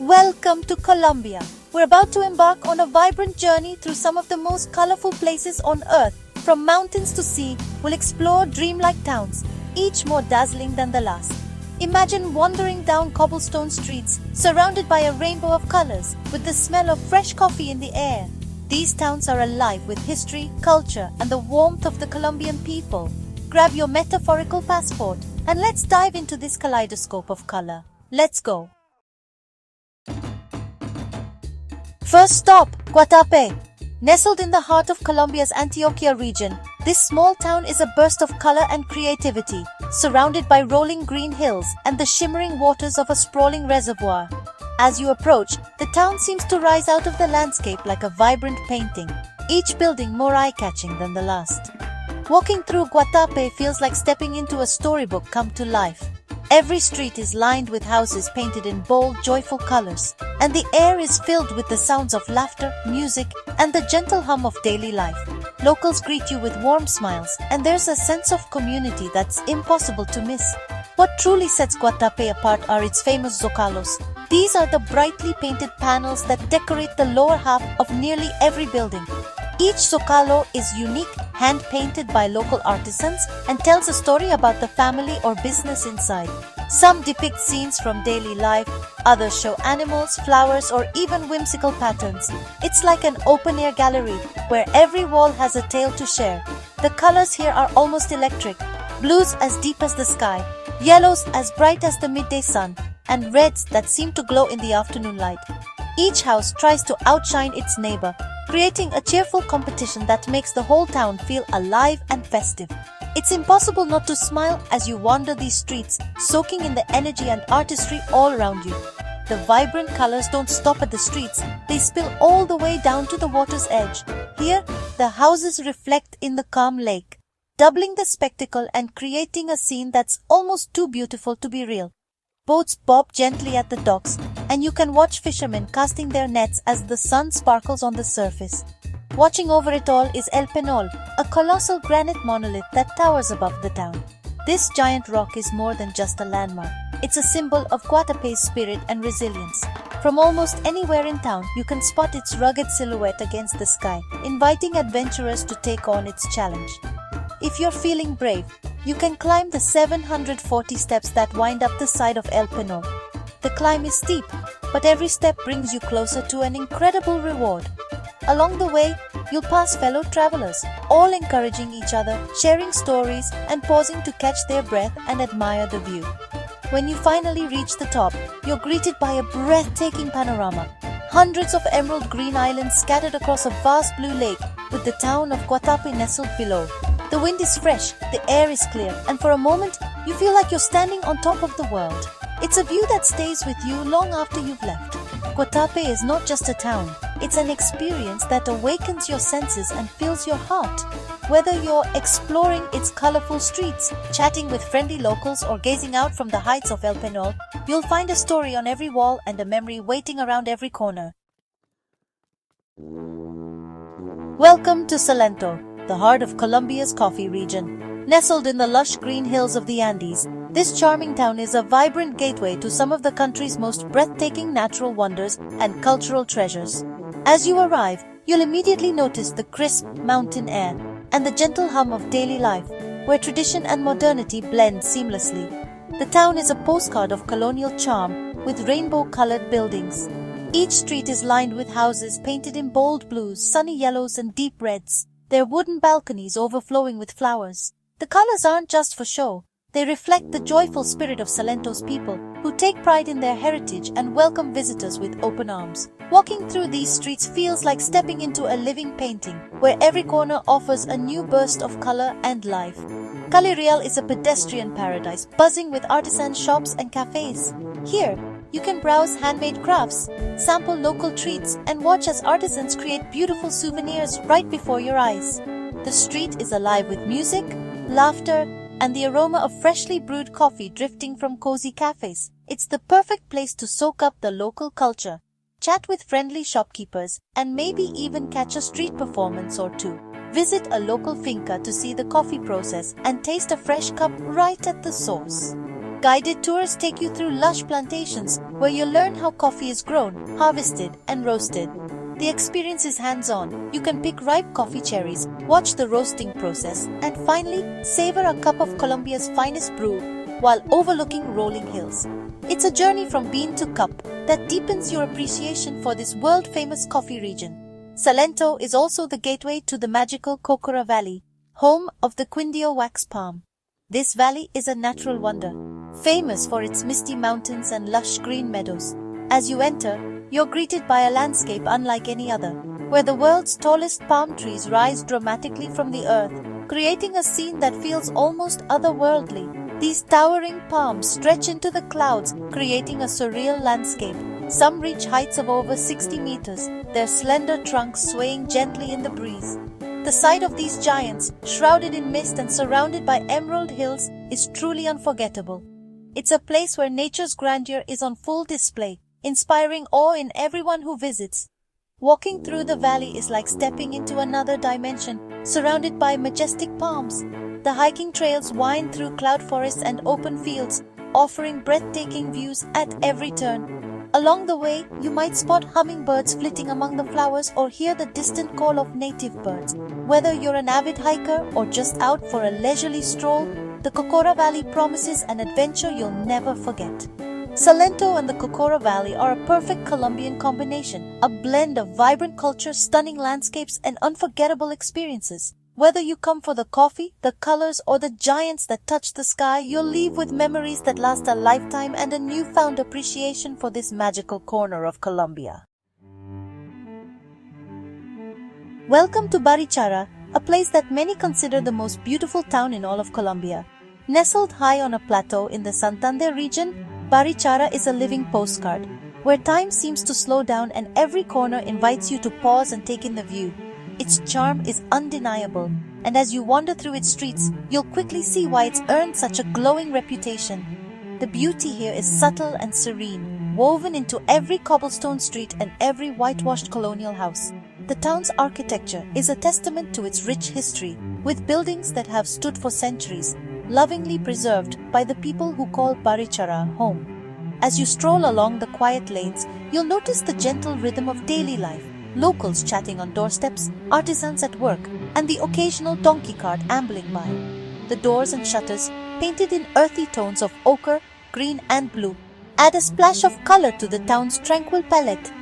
Welcome to Colombia. We're about to embark on a vibrant journey through some of the most colorful places on earth. From mountains to sea, we'll explore dreamlike towns, each more dazzling than the last. Imagine wandering down cobblestone streets, surrounded by a rainbow of colors, with the smell of fresh coffee in the air. These towns are alive with history, culture, and the warmth of the Colombian people. Grab your metaphorical passport, and let's dive into this kaleidoscope of color. Let's go. First stop, Guatapé. Nestled in the heart of Colombia's Antioquia region, this small town is a burst of color and creativity, surrounded by rolling green hills and the shimmering waters of a sprawling reservoir. As you approach, the town seems to rise out of the landscape like a vibrant painting, each building more eye-catching than the last. Walking through Guatapé feels like stepping into a storybook come to life. Every street is lined with houses painted in bold, joyful colors, and the air is filled with the sounds of laughter, music, and the gentle hum of daily life. Locals greet you with warm smiles, and there's a sense of community that's impossible to miss. What truly sets Guatapé apart are its famous zocalos. These are the brightly painted panels that decorate the lower half of nearly every building. Each zocalo is unique, hand-painted by local artisans, and tells a story about the family or business inside. Some depict scenes from daily life, others show animals, flowers, or even whimsical patterns. It's like an open-air gallery, where every wall has a tale to share. The colors here are almost electric, blues as deep as the sky, yellows as bright as the midday sun, and reds that seem to glow in the afternoon light. Each house tries to outshine its neighbor, creating a cheerful competition that makes the whole town feel alive and festive. It's impossible not to smile as you wander these streets, soaking in the energy and artistry all around you. The vibrant colors don't stop at the streets, they spill all the way down to the water's edge. Here, the houses reflect in the calm lake, doubling the spectacle and creating a scene that's almost too beautiful to be real. Boats bob gently at the docks, and you can watch fishermen casting their nets as the sun sparkles on the surface. Watching over it all is El Penol, a colossal granite monolith that towers above the town. This giant rock is more than just a landmark. It's a symbol of Guatapé's spirit and resilience. From almost anywhere in town, you can spot its rugged silhouette against the sky, inviting adventurers to take on its challenge. If you're feeling brave, you can climb the 740 steps that wind up the side of El Penol. The climb is steep, but every step brings you closer to an incredible reward. Along the way, you'll pass fellow travelers, all encouraging each other, sharing stories, and pausing to catch their breath and admire the view. When you finally reach the top, you're greeted by a breathtaking panorama. Hundreds of emerald green islands scattered across a vast blue lake, with the town of Guatapé nestled below. The wind is fresh, the air is clear, and for a moment, you feel like you're standing on top of the world. It's a view that stays with you long after you've left. Guatapé is not just a town, it's an experience that awakens your senses and fills your heart. Whether you're exploring its colorful streets, chatting with friendly locals, or gazing out from the heights of El Penol, you'll find a story on every wall and a memory waiting around every corner. Welcome to Salento, the heart of Colombia's coffee region. Nestled in the lush green hills of the Andes, this charming town is a vibrant gateway to some of the country's most breathtaking natural wonders and cultural treasures. As you arrive, you'll immediately notice the crisp mountain air and the gentle hum of daily life, where tradition and modernity blend seamlessly. The town is a postcard of colonial charm, with rainbow-colored buildings. Each street is lined with houses painted in bold blues, sunny yellows, and deep reds, their wooden balconies overflowing with flowers. The colors aren't just for show. They reflect the joyful spirit of Salento's people, who take pride in their heritage and welcome visitors with open arms. Walking through these streets feels like stepping into a living painting, where every corner offers a new burst of color and life. Cali Real is a pedestrian paradise, buzzing with artisan shops and cafes. Here, you can browse handmade crafts, sample local treats, and watch as artisans create beautiful souvenirs right before your eyes. The street is alive with music, laughter, and the aroma of freshly brewed coffee drifting from cozy cafes. It's the perfect place to soak up the local culture, chat with friendly shopkeepers, and maybe even catch a street performance or two. Visit a local finca to see the coffee process and taste a fresh cup right at the source. Guided tours take you through lush plantations where you'll learn how coffee is grown, harvested, and roasted. The experience is hands-on. You can pick ripe coffee cherries, watch the roasting process, and finally, savor a cup of Colombia's finest brew while overlooking rolling hills. It's a journey from bean to cup that deepens your appreciation for this world-famous coffee region. Salento is also the gateway to the magical Cocora Valley, home of the Quindio wax palm. This valley is a natural wonder, famous for its misty mountains and lush green meadows. As you enter, you're greeted by a landscape unlike any other, where the world's tallest palm trees rise dramatically from the earth, creating a scene that feels almost otherworldly. These towering palms stretch into the clouds, creating a surreal landscape. Some reach heights of over 60 meters, their slender trunks swaying gently in the breeze. The sight of these giants, shrouded in mist and surrounded by emerald hills, is truly unforgettable. It's a place where nature's grandeur is on full display, inspiring awe in everyone who visits. Walking through the valley is like stepping into another dimension, surrounded by majestic palms. The hiking trails wind through cloud forests and open fields, offering breathtaking views at every turn. Along the way, you might spot hummingbirds flitting among the flowers or hear the distant call of native birds. Whether you're an avid hiker or just out for a leisurely stroll, the Cocora Valley promises an adventure you'll never forget. Salento and the Cocora Valley are a perfect Colombian combination, a blend of vibrant culture, stunning landscapes, and unforgettable experiences. Whether you come for the coffee, the colors, or the giants that touch the sky, you'll leave with memories that last a lifetime and a newfound appreciation for this magical corner of Colombia. Welcome to Barichara, a place that many consider the most beautiful town in all of Colombia. Nestled high on a plateau in the Santander region, Barichara is a living postcard, where time seems to slow down and every corner invites you to pause and take in the view. Its charm is undeniable, and as you wander through its streets, you'll quickly see why it's earned such a glowing reputation. The beauty here is subtle and serene, woven into every cobblestone street and every whitewashed colonial house. The town's architecture is a testament to its rich history, with buildings that have stood for centuries, lovingly preserved by the people who call Barichara home. As you stroll along the quiet lanes, you'll notice the gentle rhythm of daily life, locals chatting on doorsteps, artisans at work, and the occasional donkey cart ambling by. The doors and shutters, painted in earthy tones of ochre, green and blue, add a splash of color to the town's tranquil palette.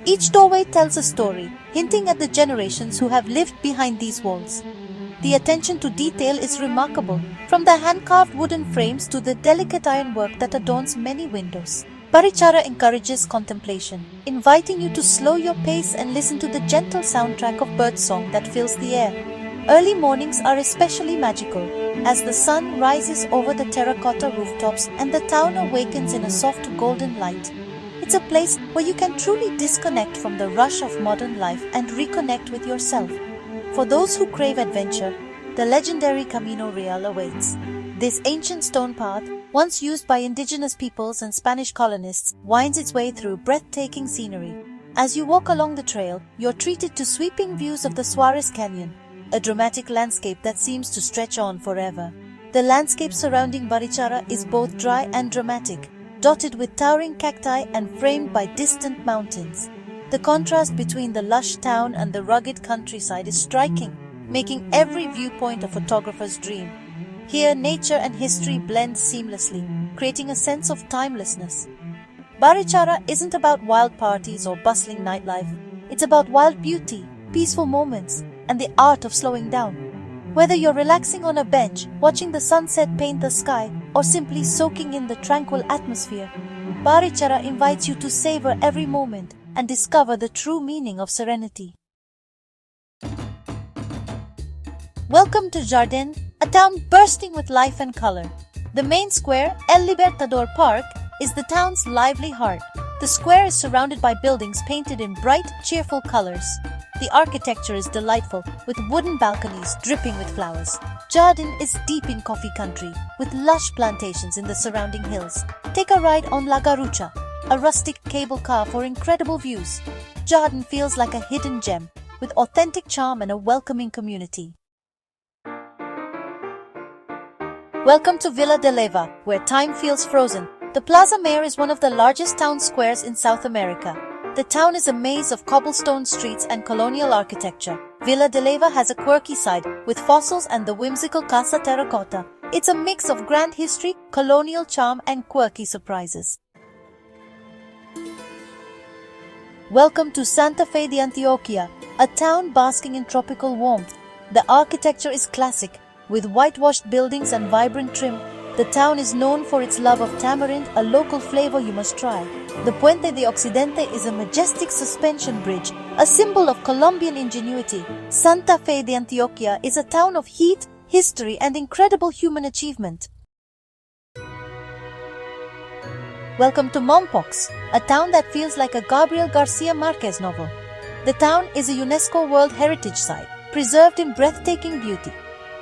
Each doorway tells a story, hinting at the generations who have lived behind these walls. The attention to detail is remarkable, from the hand-carved wooden frames to the delicate ironwork that adorns many windows. Barichara encourages contemplation, inviting you to slow your pace and listen to the gentle soundtrack of birdsong that fills the air. Early mornings are especially magical, as the sun rises over the terracotta rooftops and the town awakens in a soft golden light. It's a place where you can truly disconnect from the rush of modern life and reconnect with yourself. For those who crave adventure, the legendary Camino Real awaits. This ancient stone path, once used by indigenous peoples and Spanish colonists, winds its way through breathtaking scenery. As you walk along the trail, you're treated to sweeping views of the Suarez Canyon, a dramatic landscape that seems to stretch on forever. The landscape surrounding Barichara is both dry and dramatic, dotted with towering cacti and framed by distant mountains. The contrast between the lush town and the rugged countryside is striking, making every viewpoint a photographer's dream. Here, nature and history blend seamlessly, creating a sense of timelessness. Barichara isn't about wild parties or bustling nightlife. It's about wild beauty, peaceful moments, and the art of slowing down. Whether you're relaxing on a bench, watching the sunset paint the sky, or simply soaking in the tranquil atmosphere, Barichara invites you to savor every moment and discover the true meaning of serenity. Welcome to Jardin, a town bursting with life and color. The main square, El Libertador Park, is the town's lively heart. The square is surrounded by buildings painted in bright, cheerful colors. The architecture is delightful, with wooden balconies dripping with flowers. Jardin is deep in coffee country, with lush plantations in the surrounding hills. Take a ride on La Garucha, a rustic cable car for incredible views. Jardin feels like a hidden gem, with authentic charm and a welcoming community. Welcome to Villa de Leyva, where time feels frozen. The Plaza Mayor is one of the largest town squares in South America. The town is a maze of cobblestone streets and colonial architecture. Villa de Leyva has a quirky side, with fossils and the whimsical Casa Terracotta. It's a mix of grand history, colonial charm, and quirky surprises. Welcome to Santa Fe de Antioquia, a town basking in tropical warmth. The architecture is classic, with whitewashed buildings and vibrant trim. The town is known for its love of tamarind, a local flavor you must try. The Puente de Occidente is a majestic suspension bridge, a symbol of Colombian ingenuity. Santa Fe de Antioquia is a town of heat, history, and incredible human achievement. Welcome to Mompox, a town that feels like a Gabriel Garcia Marquez novel. The town is a UNESCO World Heritage Site, preserved in breathtaking beauty.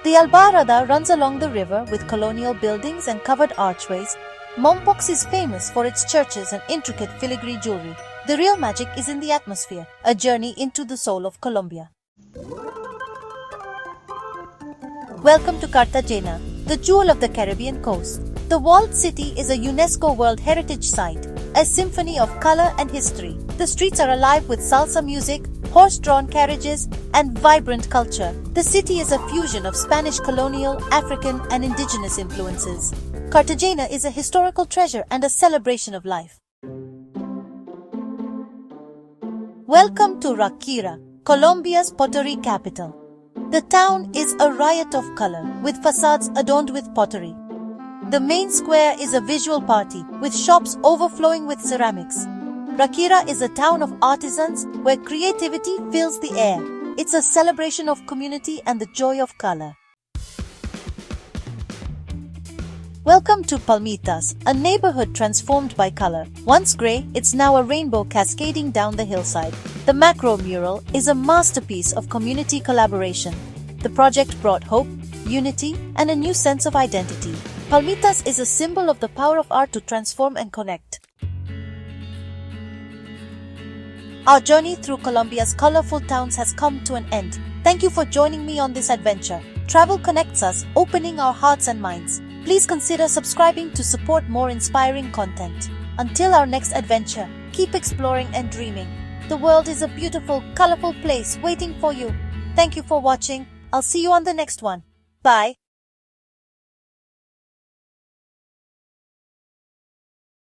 The Albarada runs along the river with colonial buildings and covered archways. Mompox is famous for its churches and intricate filigree jewelry. The real magic is in the atmosphere, a journey into the soul of Colombia. Welcome to Cartagena, the jewel of the Caribbean coast. The walled city is a UNESCO World Heritage Site, a symphony of color and history. The streets are alive with salsa music, horse-drawn carriages, and vibrant culture. The city is a fusion of Spanish colonial, African, and indigenous influences. Cartagena is a historical treasure and a celebration of life. Welcome to Ráquira, Colombia's pottery capital. The town is a riot of color, with facades adorned with pottery. The main square is a visual party, with shops overflowing with ceramics. Ráquira is a town of artisans where creativity fills the air. It's a celebration of community and the joy of color. Welcome to Palmitas, a neighborhood transformed by color. Once gray, it's now a rainbow cascading down the hillside. The macro mural is a masterpiece of community collaboration. The project brought hope, unity, and a new sense of identity. Palmitas is a symbol of the power of art to transform and connect. Our journey through Colombia's colorful towns has come to an end. Thank you for joining me on this adventure. Travel connects us, opening our hearts and minds. Please consider subscribing to support more inspiring content. Until our next adventure, keep exploring and dreaming. The world is a beautiful, colorful place waiting for you. Thank you for watching. I'll see you on the next one. Bye.